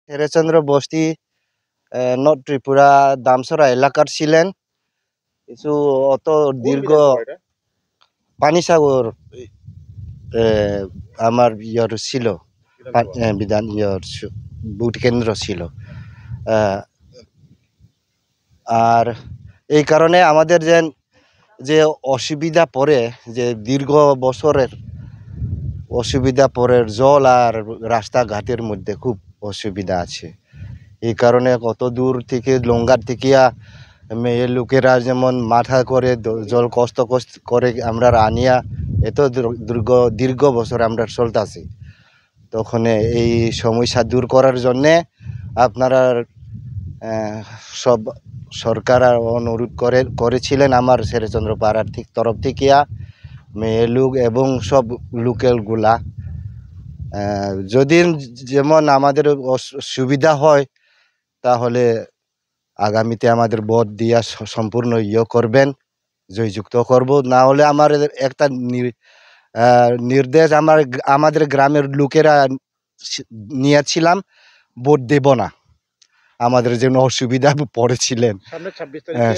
হেরেচন্দ্র বস্তি নর্থ ত্রিপুরা দামসরা এলাকার ছিলেন। কিছু অত দীর্ঘ পানিসাগর আমার ইয়র ছিল, বিধান ইয়র ভোট কেন্দ্র ছিল। আর এই কারণে আমাদের যে অসুবিধা পড়ে, যে দীর্ঘ বছরের অসুবিধা পড়ে, জল আর রাস্তাঘাটের মধ্যে খুব অসুবিধা আছে। এই কারণে কত দূর থেকে লঙ্গার থেকে মেয়ে লোকেরা যেমন মাথা করে জল কষ্ট করে আমরা আনিয়া এত দীর্ঘ বছর আমরা চলতেছি। তখন এই সমস্যা দূর করার জন্যে আপনারা সব সরকার অনুরোধ করেছিলেন আমার শেরচন্দ্র পাড়ার তরফ থেকে মেয়ে লোক এবং সব লোকেলগুলা যদি যেমন আমাদের সুবিধা হয় তাহলে আগামীতে আমাদের ভোট দিয়া সম্পূর্ণ করবেন, জয়যুক্ত করব। না হলে আমার একটা নির্দেশ আমাদের গ্রামের লোকেরা নিয়েছিলাম, ভোট দেব না। আমাদের জন্য অসুবিধা পড়েছিলেন,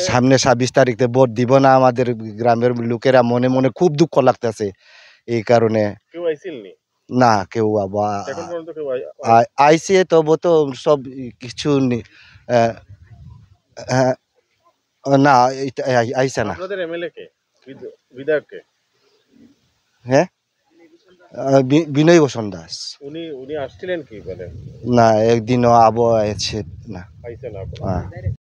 সামনে 26 তারিখে ভোট দিব না। আমাদের গ্রামের লোকেরা মনে মনে খুব দুঃখ লাগতেছে। এই কারণে না কেউ আইসে, তবু তো সব কিছু না আইসে না। হ্যাঁ, বিনয় ভূষণ দাস উনি আসছিলেন কি? না, একদিনও আছে না।